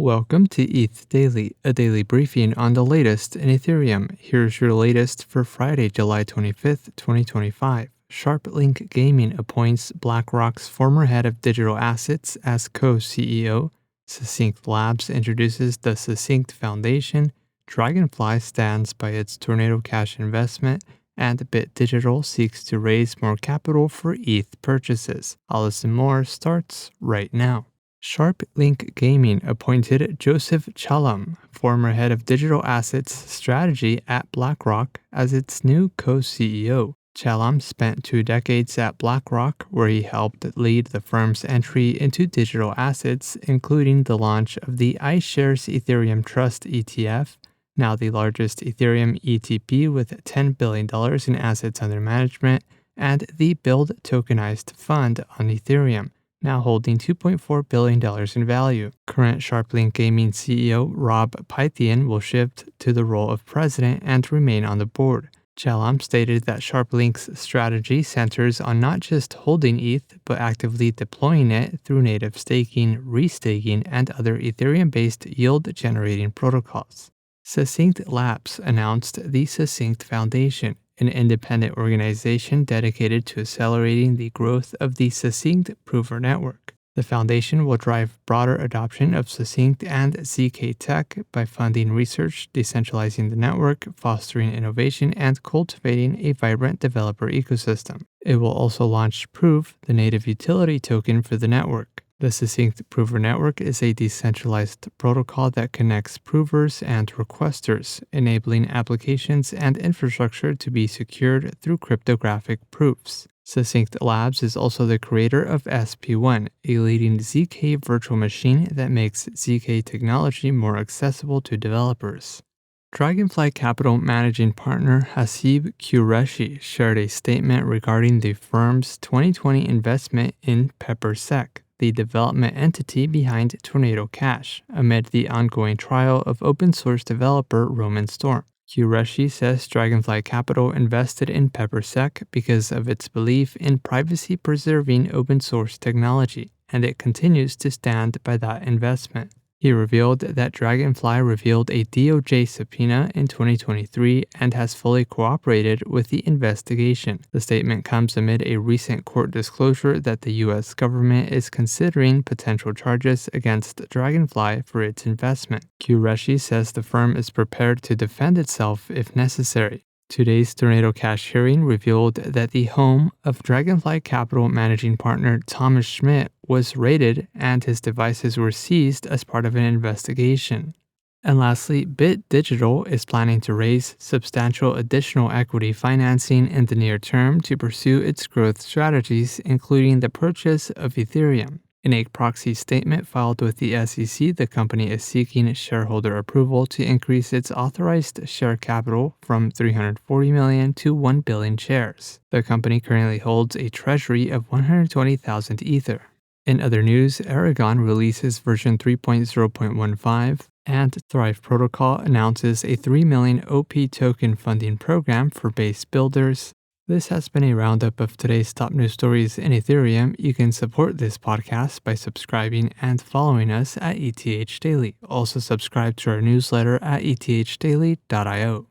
Welcome to ETH Daily, a daily briefing on the latest in Ethereum. Here's your latest for Friday, July 25th, 2025. SharpLink Gaming appoints BlackRock's former head of digital assets as co-CEO. Succinct Labs introduces the Succinct Foundation. Dragonfly stands by its Tornado Cash investment. And Bit Digital seeks to raise more capital for ETH purchases. All this and more starts right now. SharpLink Gaming appointed Joseph Chalom, former head of digital assets strategy at BlackRock, as its new co-CEO. Chalom spent 2 decades at BlackRock, where he helped lead the firm's entry into digital assets, including the launch of the iShares Ethereum Trust ETF, now the largest Ethereum ETP with $10 billion in assets under management, and the Build tokenized fund on Ethereum, now holding $2.4 billion in value. Current SharpLink Gaming CEO Rob Pythian will shift to the role of president and remain on the board. Chalom stated that SharpLink's strategy centers on not just holding ETH, but actively deploying it through native staking, restaking, and other Ethereum-based yield-generating protocols. Succinct Labs announced the Succinct Foundation, an independent organization dedicated to accelerating the growth of the Succinct Prover Network. The foundation will drive broader adoption of Succinct and ZK tech by funding research, decentralizing the network, fostering innovation, and cultivating a vibrant developer ecosystem. It will also launch Prove, the native utility token for the network. The Succinct Prover Network is a decentralized protocol that connects provers and requesters, enabling applications and infrastructure to be secured through cryptographic proofs. Succinct Labs is also the creator of SP1, a leading ZK virtual machine that makes ZK technology more accessible to developers. Dragonfly Capital managing partner Hasib Qureshi shared a statement regarding the firm's 2020 investment in PepperSec, the development entity behind Tornado Cash, amid the ongoing trial of open-source developer Roman Storm. Qureshi says Dragonfly Capital invested in PepperSec because of its belief in privacy-preserving open-source technology, and it continues to stand by that investment. He revealed that Dragonfly revealed a DOJ subpoena in 2023 and has fully cooperated with the investigation. The statement comes amid a recent court disclosure that the U.S. government is considering potential charges against Dragonfly for its investment. Qureshi says the firm is prepared to defend itself if necessary. Today's Tornado Cash hearing revealed that the home of Dragonfly Capital managing partner Thomas Schmidt was raided and his devices were seized as part of an investigation. And lastly, Bit Digital is planning to raise substantial additional equity financing in the near term to pursue its growth strategies, including the purchase of Ethereum. In a proxy statement filed with the SEC, the company is seeking shareholder approval to increase its authorized share capital from 340 million to 1 billion shares. The company currently holds a treasury of 120,000 Ether. In other news, Aragon releases version 3.0.15, and Thrive Protocol announces a 3 million OP token funding program for base builders. This has been a roundup of today's top news stories in Ethereum. You can support this podcast by subscribing and following us at ETH Daily. Also subscribe to our newsletter at ethdaily.io.